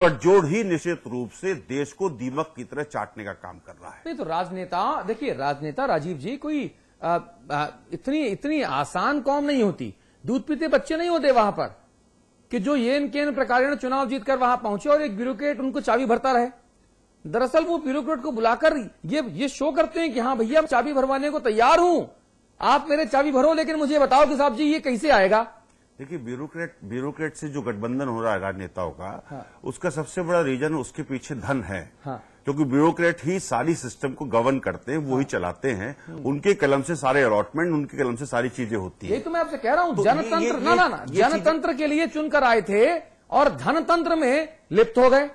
गठजोड़ ही निश्चित रूप से देश को दीमक की तरह चाटने का काम कर रहा है। नहीं तो राजनेता, देखिए राजनेता राजीव जी कोई इतनी आसान कौम नहीं होती। दूध पीते बच्चे नहीं होते वहां पर कि जो येन केन प्रकार चुनाव जीतकर वहां पहुंचे और एक ब्यूरोक्रेट उनको चाबी भरता रहे। दरअसल वो ब्यूरोक्रेट को बुलाकर ये शो करते हैं कि हाँ भैया चाबी भरवाने को तैयार हूं, आप मेरे चाबी भरो, लेकिन मुझे बताओ कि साहब जी ये कैसे आएगा। देखिए ब्यूरोक्रेट से जो गठबंधन हो रहा है राजनेताओं का, हाँ। उसका सबसे बड़ा रीजन उसके पीछे धन है। हाँ। क्योंकि ब्यूरोक्रेट ही सारी सिस्टम को गवर्न करते हैं, वो ही चलाते हैं, उनके कलम से सारे अलॉटमेंट, उनके कलम से सारी चीजें होती है। यही तो मैं आपसे कह रहा हूं, तो जनतंत्र ना जनतंत्र के लिए चुनकर आए थे और धनतंत्र में लिप्त हो गए।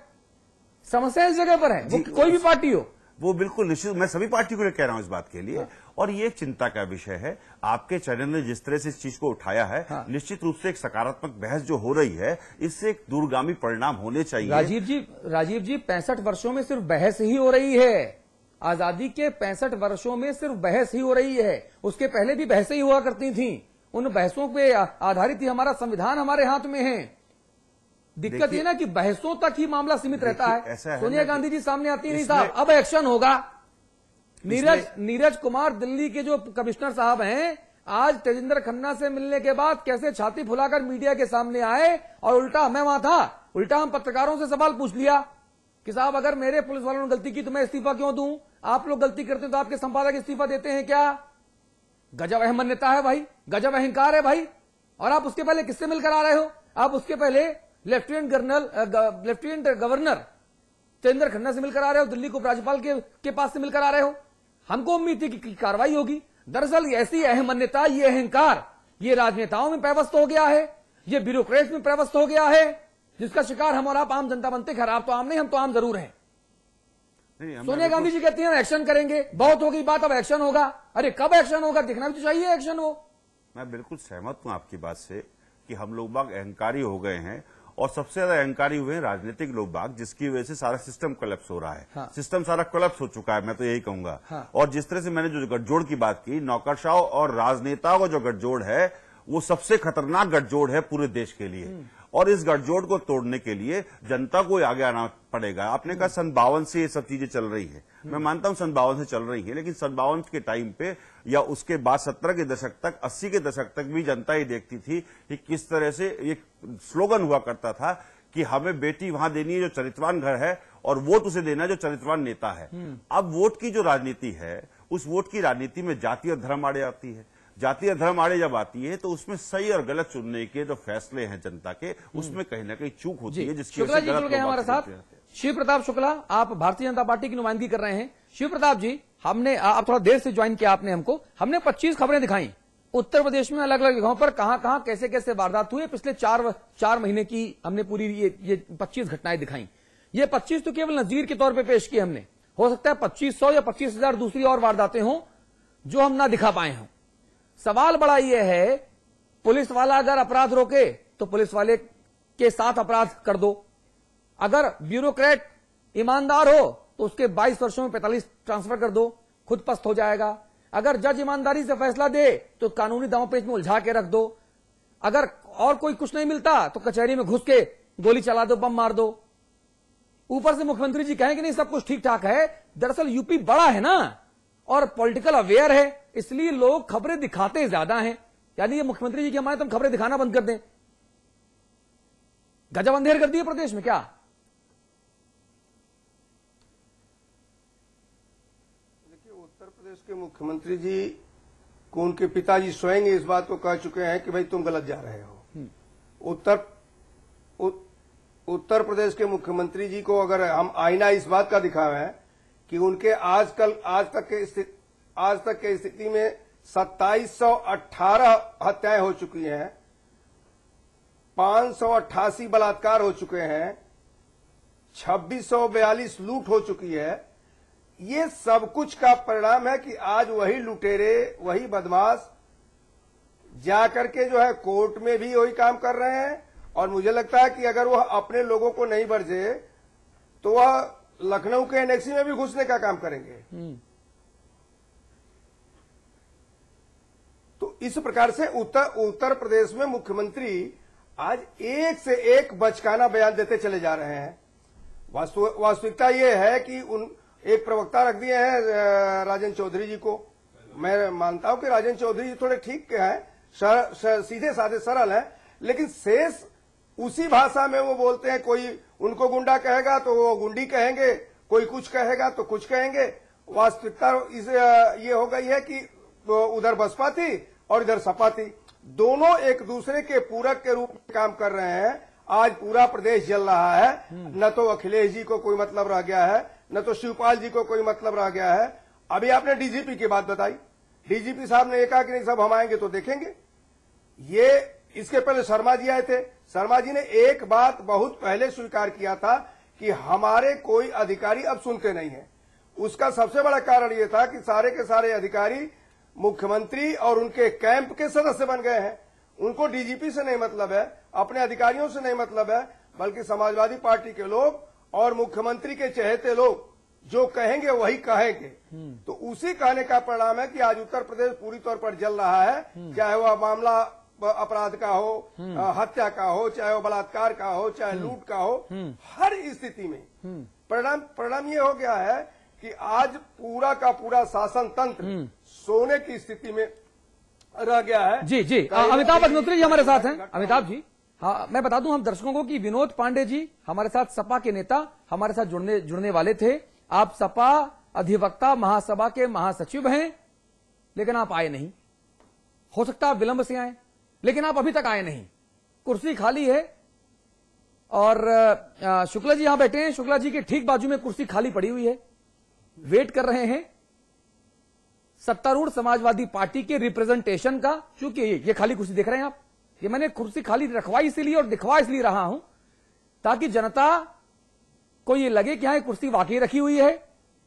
समस्या इस जगह पर है, वो कोई भी पार्टी हो। वो बिल्कुल निश्चित, मैं सभी पार्टी को कह रहा हूं इस बात के लिए। हाँ। और ये एक चिंता का विषय है। आपके चैनल ने जिस तरह से इस चीज को उठाया है, हाँ। निश्चित रूप से एक सकारात्मक बहस जो हो रही है, इससे एक दूरगामी परिणाम होने चाहिए। राजीव जी 65 वर्षों में सिर्फ बहस ही हो रही है। आजादी के 65 वर्षों में सिर्फ बहस ही हो रही है। उसके पहले भी बहसें ही हुआ करती थी। उन बहसों पे आधारित ही हमारा संविधान हमारे हाथ में है। दिक्कत ये ना कि बहसों तक ही मामला सीमित रहता है। सोनिया गांधी जी सामने आती नहीं साहब, अब एक्शन होगा। नीरज कुमार दिल्ली के जो कमिश्नर साहब हैं, आज तेजिंदर खन्ना से मिलने के बाद कैसे छाती फुलाकर मीडिया के सामने आए और उल्टा, मैं वहां था, उल्टा हम पत्रकारों से सवाल पूछ लिया कि साहब अगर मेरे पुलिस वालों ने गलती की तो मैं इस्तीफा क्यों दूं? आप लोग गलती करते तो आपके संपादक इस्तीफा देते हैं क्या? गजब अहमन्यता है भाई, गजब अहंकार है भाई। और आप उसके पहले किससे मिलकर आ रहे हो? आप उसके पहले लेफ्टिनेंट गवर्नर तेजिंदर खन्ना से मिलकर आ रहे हो, दिल्ली को राज्यपाल के पास से मिलकर आ रहे हो। हमको उम्मीद थी कि कार्रवाई होगी। दरअसल ऐसी अहमन्यता, ये अहंकार, ये राजनेताओं में पैवस्त हो गया है, ये ब्यूरोक्रेट्स में पैवस्त हो गया है, जिसका शिकार हम और आप आम जनता बनते। खैर आप तो आम नहीं, हम तो आम जरूर हैं। सोनिया गांधी जी कहती हैं एक्शन करेंगे, बहुत हो गई बात, अब एक्शन होगा। अरे कब एक्शन होगा? दिखना भी तो चाहिए एक्शन हो। मैं बिल्कुल सहमत हूं आपकी बात से कि हम लोग बाग अहंकारी हो गए हैं, और सबसे ज्यादा अहंकारी हुए हैं राजनीतिक लोग बाग, जिसकी वजह से सारा सिस्टम कोलैप्स हो रहा है। हाँ। सिस्टम सारा कोलैप्स हो चुका है, मैं तो यही कहूंगा। हाँ। और जिस तरह से मैंने जो गठजोड़ की बात की, नौकरशाह और राजनेताओं का जो गठजोड़ है, वो सबसे खतरनाक गठजोड़ है पूरे देश के लिए। और इस गठजोड़ को तोड़ने के लिए जनता को आगे आना पड़ेगा। आपने कहा 52 से ये सब चीजें चल रही है, मैं मानता हूं 52 से चल रही है, लेकिन 52 के टाइम पे या उसके बाद 70 के दशक तक, 80 के दशक तक भी जनता ही देखती थी कि किस तरह से एक स्लोगन हुआ करता था कि हमें बेटी वहां देनी है जो चरित्रवान घर है, और वोट उसे देना है जो चरित्रवान नेता है। अब वोट की जो राजनीति है, उस वोट की राजनीति में जाति और धर्म आड़े आती है। जाति और धर्म आड़े जब आती है तो उसमें सही और गलत चुनने के जो फैसले हैं जनता के, उसमें कहीं ना कहीं चूक होती है, जिसकी वजह से गलत लोग हमारे साथ शिव प्रताप शुक्ला, आप भारतीय जनता पार्टी की नुमाइंदगी कर रहे हैं। शिव प्रताप जी, हमने आप थोड़ा देर से ज्वाइन किया आपने हमको, हमने 25 खबरें दिखाई उत्तर प्रदेश में अलग अलग जगहों पर कहां कैसे कैसे वारदात हुए। पिछले 4 महीने की हमने पूरी ये 25 घटनाएं दिखाई। ये 25 तो केवल नजीर के तौर पर पेश की हमने। हो सकता है 2500 या 25,000 दूसरी और वारदातें हों जो हम ना दिखा पाए हों। सवाल बड़ा यह है, पुलिस वाला अगर अपराध रोके तो पुलिस वाले के साथ अपराध कर दो। अगर ब्यूरोक्रेट ईमानदार हो तो उसके 22 वर्षों में 45 ट्रांसफर कर दो, खुद पस्त हो जाएगा। अगर जज ईमानदारी से फैसला दे तो कानूनी दांवपेच में उलझा के रख दो। अगर और कोई कुछ नहीं मिलता तो कचहरी में घुस के गोली चला दो, बम मार दो। ऊपर से मुख्यमंत्री जी कहें कि नहीं सब कुछ ठीक ठाक है। दरअसल यूपी बड़ा है ना और पॉलिटिकल अवेयर है, इसलिए लोग खबरें दिखाते ज्यादा हैं। यानी ये मुख्यमंत्री जी की हमारे तुम खबरें दिखाना बंद कर दें। गजब अंधेर कर दिए प्रदेश में क्या? देखिए, उत्तर प्रदेश के मुख्यमंत्री जी को उनके पिताजी स्वयं इस बात को कह चुके हैं कि भाई तुम गलत जा रहे हो। उत्तर प्रदेश के मुख्यमंत्री जी को अगर हम आईना इस बात का दिखावे हैं कि उनके आज तक के स्थिति में 2718 हत्याएं हो चुकी हैं, 588 बलात्कार हो चुके हैं, 2642 लूट हो चुकी है। ये सब कुछ का परिणाम है कि आज वही लुटेरे, वही बदमाश जाकर के जो है कोर्ट में भी वही काम कर रहे हैं। और मुझे लगता है कि अगर वह अपने लोगों को नहीं बरजे तो वह लखनऊ के एनेक्सी में भी घुसने का काम करेंगे। तो इस प्रकार से उत्तर प्रदेश में मुख्यमंत्री आज एक से एक बचकाना बयान देते चले जा रहे हैं। वास्तविकता ये है कि एक प्रवक्ता रख दिए हैं राजेंद्र चौधरी जी को। मैं मानता हूं कि राजेंद्र चौधरी जी थोड़े ठीक हैं, सीधे साधे सरल हैं, लेकिन शेष उसी भाषा में वो बोलते हैं। कोई उनको गुंडा कहेगा तो वो गुंडी कहेंगे, कोई कुछ कहेगा तो कुछ कहेंगे। वास्तविकता ये हो गई है कि उधर बसपा थी और इधर सपा थी, दोनों एक दूसरे के पूरक के रूप में काम कर रहे हैं। आज पूरा प्रदेश जल रहा है, न तो अखिलेश जी को कोई मतलब रह गया है, न तो शिवपाल जी को कोई मतलब रह गया है। अभी आपने डीजीपी की बात बताई, डीजीपी साहब ने कहा कि नहीं सब हम आएंगे तो देखेंगे। ये इसके पहले शर्मा जी आए थे, शर्मा जी ने एक बात बहुत पहले स्वीकार किया था कि हमारे कोई अधिकारी अब सुनते नहीं है। उसका सबसे बड़ा कारण यह था कि सारे के सारे अधिकारी मुख्यमंत्री और उनके कैंप के सदस्य बन गए हैं। उनको डीजीपी से नहीं मतलब है, अपने अधिकारियों से नहीं मतलब है, बल्कि समाजवादी पार्टी के लोग और मुख्यमंत्री के चहेते लोग जो कहेंगे वही कहेंगे। तो उसी कहने का परिणाम है कि आज उत्तर प्रदेश पूरी तौर पर जल रहा है, चाहे वह मामला अपराध का हो, हत्या का हो, चाहे वो बलात्कार का हो, चाहे लूट का हो, हर स्थिति में परिणाम ये हो गया है कि आज पूरा का पूरा शासन तंत्र सोने की स्थिति में रह गया है। जी जी, अमिताभ अग्निहोत्री जी हमारे साथ हैं। अमिताभ जी, हाँ, मैं बता दूं हम दर्शकों को कि विनोद पांडे जी हमारे साथ, सपा के नेता, हमारे साथ जुड़ने वाले थे। आप सपा अधिवक्ता महासभा के महासचिव हैं, लेकिन आप आए नहीं। हो सकता है आप विलंब से आए, लेकिन आप अभी तक आए नहीं। कुर्सी खाली है और शुक्ला जी यहां बैठे हैं। शुक्ला जी के ठीक बाजू में कुर्सी खाली पड़ी हुई है, वेट कर रहे हैं सत्तारूढ़ समाजवादी पार्टी के रिप्रेजेंटेशन का। चूंकि ये खाली कुर्सी देख रहे हैं आप, ये मैंने कुर्सी खाली रखवाई इसलिए और दिखवा इसलिए रहा हूं ताकि जनता को ये लगे कि यहां कुर्सी वाकई रखी हुई है।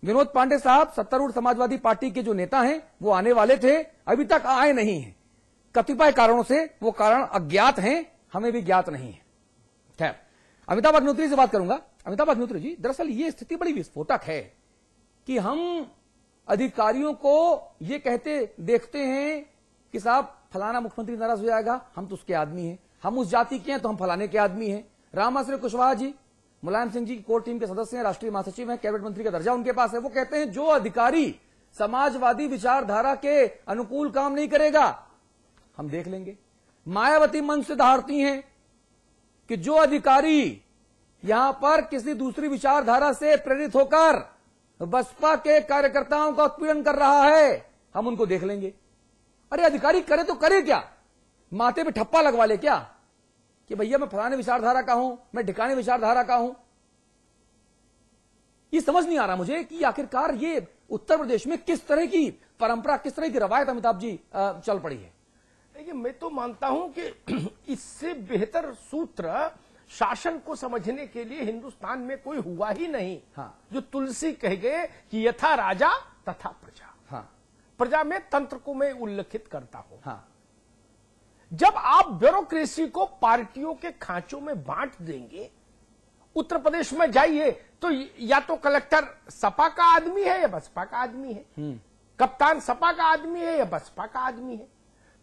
विनोद पांडे साहब सत्तारूढ़ समाजवादी पार्टी के जो नेता हैं वो आने वाले थे, अभी तक आए नहीं हैं। कतिपय कारणों से वो कारण अज्ञात हैं, हमें भी ज्ञात नहीं है। खैर, अमिताभ अग्निहोत्री से बात करूंगा। अमिताभ अग्निहोत्री जी, दरअसल ये स्थिति बड़ी विस्फोटक है कि हम अधिकारियों को ये कहते देखते हैं कि साहब फलाना मुख्यमंत्री नाराज हो जाएगा, हम तो उसके आदमी हैं, हम उस जाति के हैं तो हम फलाने के आदमी हैं। रामाश्रय कुशवाहा जी मुलायम सिंह जी की कोर टीम के सदस्य हैं, राष्ट्रीय महासचिव हैं, कैबिनेट मंत्री का दर्जा उनके पास है। वो कहते हैं जो अधिकारी समाजवादी विचारधारा के अनुकूल काम नहीं करेगा हम देख लेंगे। मायावती मंच से दहाड़ती हैं कि जो अधिकारी यहां पर किसी दूसरी विचारधारा से प्रेरित होकर बसपा के कार्यकर्ताओं का उत्पीड़न कर रहा है हम उनको देख लेंगे। अरे अधिकारी करे तो करे क्या, माथे पे ठप्पा लगवा ले क्या कि भैया मैं फलाने विचारधारा का हूं, मैं ढिकाने विचारधारा का हूं। ये समझ नहीं आ रहा मुझे कि आखिरकार ये उत्तर प्रदेश में किस तरह की परंपरा, किस तरह की रवायत अमिताभ जी चल पड़ी है। देखिए, मैं तो मानता हूं कि इससे बेहतर सूत्र शासन को समझने के लिए हिंदुस्तान में कोई हुआ ही नहीं। हाँ। जो तुलसी कह गए कि यथा राजा तथा प्रजा। हाँ। प्रजा में तंत्र को मैं उल्लेखित करता हूं। हाँ। जब आप ब्यूरोक्रेसी को पार्टियों के खांचों में बांट देंगे, उत्तर प्रदेश में जाइए तो या तो कलेक्टर सपा का आदमी है या बसपा का आदमी है, कप्तान सपा का आदमी है या बसपा का आदमी है।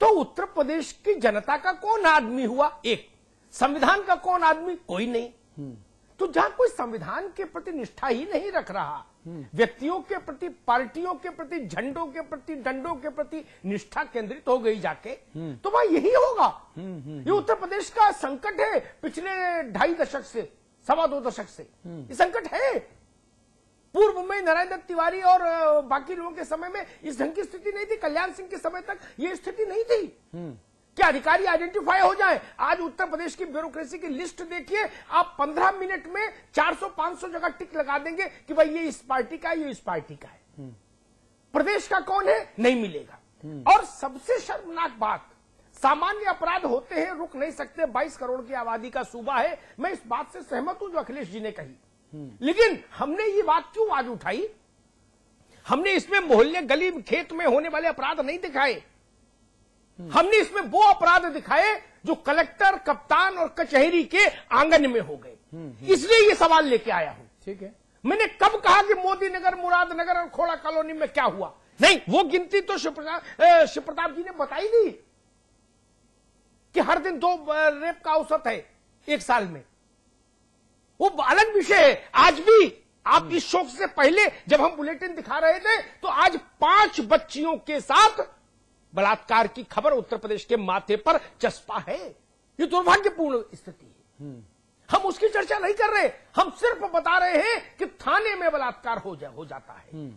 तो उत्तर प्रदेश की जनता का कौन आदमी हुआ? एक। संविधान का कौन आदमी? कोई नहीं। तो जहां कोई संविधान के प्रति निष्ठा ही नहीं रख रहा, व्यक्तियों के प्रति, पार्टियों के प्रति, झंडों के प्रति, डंडों के प्रति निष्ठा केंद्रित हो गई जाके, तो वहां यही होगा। ये उत्तर प्रदेश का संकट है पिछले 2.5 दशक से, 2.25 दशक से ये संकट है। पूर्व में नारायण दत्त तिवारी और बाकी लोगों के समय में इस ढंग की स्थिति नहीं थी। कल्याण सिंह के समय तक ये स्थिति नहीं थी कि अधिकारी आइडेंटिफाई हो जाए। आज उत्तर प्रदेश की ब्यूरोक्रेसी की लिस्ट देखिए, आप 15 मिनट में 400-500 जगह टिक लगा देंगे कि भाई ये इस पार्टी का है, ये इस पार्टी का है। प्रदेश का कौन है नहीं मिलेगा। और सबसे शर्मनाक बात, सामान्य अपराध होते हैं, रुक नहीं सकते। 22 करोड़ की आबादी का सूबा है, मैं इस बात से सहमत हूं जो अखिलेश जी ने कही। लेकिन हमने ये बात क्यों आज उठाई? हमने इसमें मोहल्ले, गली, खेत में होने वाले अपराध नहीं दिखाए। हमने इसमें वो अपराध दिखाए जो कलेक्टर, कप्तान और कचहरी के आंगन में हो गए। इसलिए ये सवाल लेके आया हूं। ठीक है, मैंने कब कहा कि मोदी नगर, मुरादनगर और खोड़ा कॉलोनी में क्या हुआ? नहीं, वो गिनती तो शिव प्रताप जी ने बताई दी कि हर दिन 2 रेप का औसत है 1 साल में। वो अलग विषय है। आज भी आप इस शोक से पहले जब हम बुलेटिन दिखा रहे थे तो आज 5 बच्चियों के साथ बलात्कार की खबर उत्तर प्रदेश के माथे पर चस्पा है। ये दुर्भाग्यपूर्ण स्थिति है। हम उसकी चर्चा नहीं कर रहे, हम सिर्फ बता रहे हैं कि थाने में बलात्कार हो जाता है।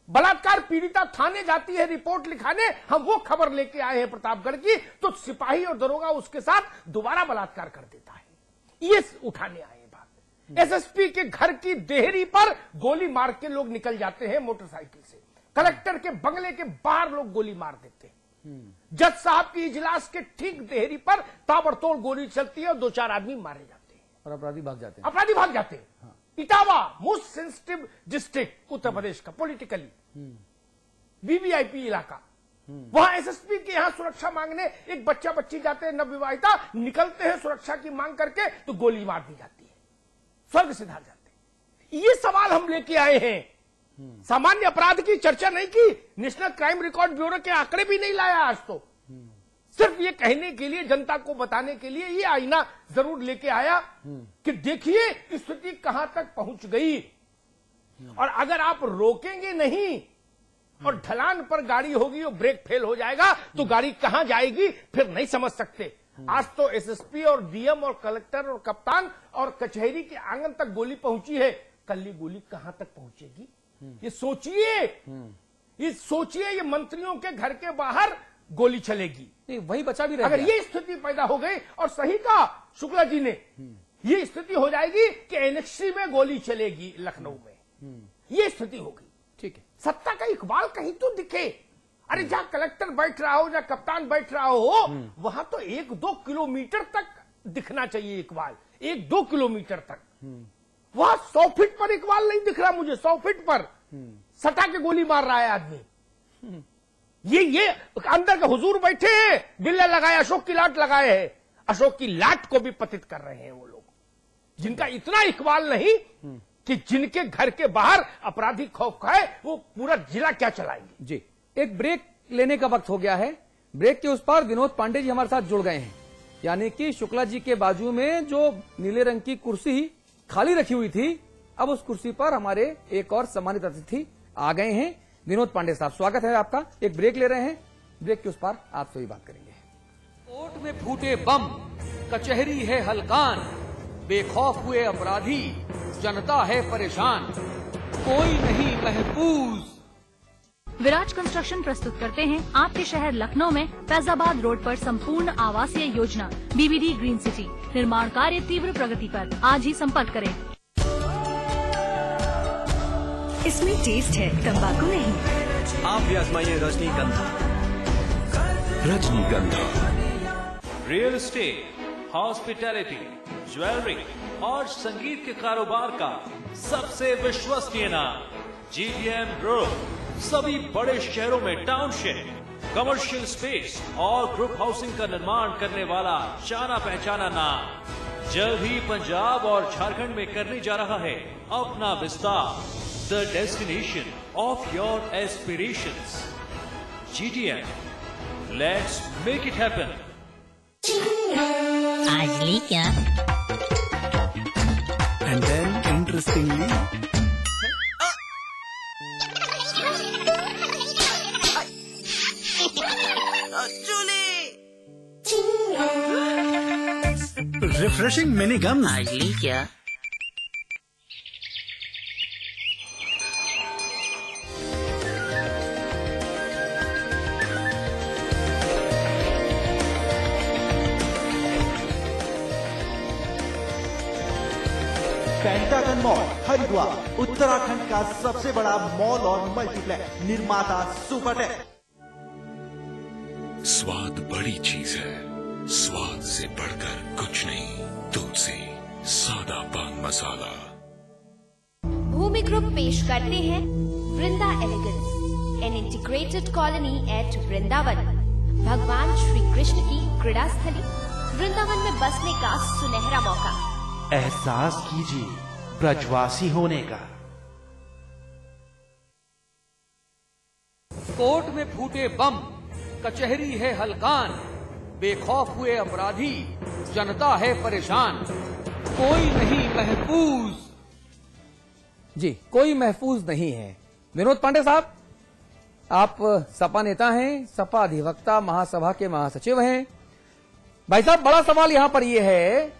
बलात्कार पीड़िता थाने जाती है रिपोर्ट लिखाने, हम वो खबर लेके आए हैं प्रतापगढ़ की, तो सिपाही और दरोगा उसके साथ दोबारा बलात्कार कर देता है। ये उठाने आए बात। एसएसपी के घर की देहरी पर गोली मार के लोग निकल जाते हैं मोटरसाइकिल से। कलेक्टर के बंगले के बाहर लोग गोली मार देते हैं। जज साहब की इजलास के ठीक देहरी पर ताबड़तोड़ गोली चलती है और 2-4 आदमी मारे जाते हैं और अपराधी भाग जाते हैं। हाँ। Etawah most sensitive district Uttar Pradesh का पॉलिटिकली वीवीआईपी इलाका, वहां एसएसपी के यहां सुरक्षा मांगने एक बच्चा बच्ची जाते हैं, नवविवाहिता निकलते हैं सुरक्षा की मांग करके तो गोली मार दी जाती है, स्वर्ग सिधार जाते हैं। ये सवाल हम लेके आए हैं। सामान्य अपराध की चर्चा नहीं की, नेशनल क्राइम रिकॉर्ड ब्यूरो के आंकड़े भी नहीं लाया आज तो। सिर्फ ये कहने के लिए, जनता को बताने के लिए ये आईना जरूर लेके आया कि देखिए स्थिति कहां तक पहुंच गई। और अगर आप रोकेंगे नहीं और ढलान पर गाड़ी होगी और ब्रेक फेल हो जाएगा तो गाड़ी कहां जाएगी फिर नहीं समझ सकते। आज तो एसएसपी और डीएम और कलेक्टर और कप्तान और कचहरी के आंगन तक गोली पहुंची है, कल ये गोली कहां तक पहुंचेगी ये सोचिए। ये मंत्रियों के घर के बाहर गोली चलेगी, नहीं वही बचा भी रहेगा। अगर ये स्थिति पैदा हो गई, और सही कहा शुक्ला जी ने, ये स्थिति हो जाएगी कि एनेक्सी में गोली चलेगी लखनऊ में, ये स्थिति होगी। ठीक है, सत्ता का इकबाल कहीं तो दिखे। अरे जहां कलेक्टर बैठ रहा हो, जहां कप्तान बैठ रहा हो, वहां तो 1-2 किलोमीटर तक दिखना चाहिए इकबाल, 1-2 किलोमीटर तक। वहां 100 फीट पर इकबाल नहीं दिख रहा मुझे, 100 फीट पर सटा के गोली मार रहा है आदमी। ये अंदर के हुजूर बैठे हैं, बिल्ला लगाए, अशोक की लाट लगाए हैं, अशोक की लाट को भी पतित कर रहे हैं वो लोग, जिनका इतना इकबाल नहीं कि जिनके घर के बाहर अपराधी खौफ खाए, वो पूरा जिला क्या चलाएंगे। जी, एक ब्रेक लेने का वक्त हो गया है। ब्रेक के उस पार विनोद पांडे जी हमारे साथ जुड़ गए हैं, यानी कि शुक्ला जी के बाजू में जो नीले रंग की कुर्सी खाली रखी हुई थी, अब उस कुर्सी पर हमारे एक और सम्मानित अतिथि आ गए हैं। विनोद पांडे साहब, स्वागत है आपका। एक ब्रेक ले रहे हैं, ब्रेक के उस पार आपसे भी बात करेंगे। कोर्ट में फूटे बम, कचहरी है हलकान, बेखौफ हुए अपराधी, जनता है परेशान, कोई नहीं महफूज। विराज कंस्ट्रक्शन प्रस्तुत करते हैं आपके शहर लखनऊ में फैजाबाद रोड पर संपूर्ण आवासीय योजना बीबीडी ग्रीन सिटी। निर्माण कार्य तीव्र प्रगति पर, आज ही संपर्क करें। इसमें टेस्ट है, तंबाकू नहीं। आप भी आजमाइए रजनीगंधा। रजनीगंधा रियल एस्टेट, हॉस्पिटैलिटी, ज्वेलरी और संगीत के कारोबार का सबसे विश्वसनीय नाम GTM ग्रुप। सभी बड़े शहरों में टाउनशिप, कमर्शियल स्पेस और ग्रुप हाउसिंग का निर्माण करने वाला जाना पहचाना नाम। जल्द ही पंजाब और झारखंड में करने जा रहा है अपना विस्तार। The destination of your aspirations. GTM. Let's make it happen. आज ली क्या? And then interestingly, refreshing mini gum. आज ली क्या? पेंटागन मॉल हरिद्वार उत्तराखंड का सबसे बड़ा मॉल और मल्टीप्लेक्स निर्माता सुपरटेक। स्वाद बड़ी चीज है, स्वाद से बढ़कर कुछ नहीं। तुलसी सादा पान मसाला। भूमि ग्रुप पेश करते हैं Vrinda elegance, an integrated colony at Vrindavan. भगवान श्री कृष्ण की क्रीड़ा स्थली, वृंदावन में बसने का सुनहरा मौका। एहसास कीजिए ब्रजवासी होने का। कोर्ट में फूटे बम, कचहरी है हलकान, बेखौफ हुए अपराधी, जनता है परेशान, कोई नहीं महफूज। जी, कोई महफूज नहीं है। विनोद पांडे साहब, आप सपा नेता हैं, सपा अधिवक्ता महासभा के महासचिव हैं। भाई साहब, बड़ा सवाल यहां पर यह है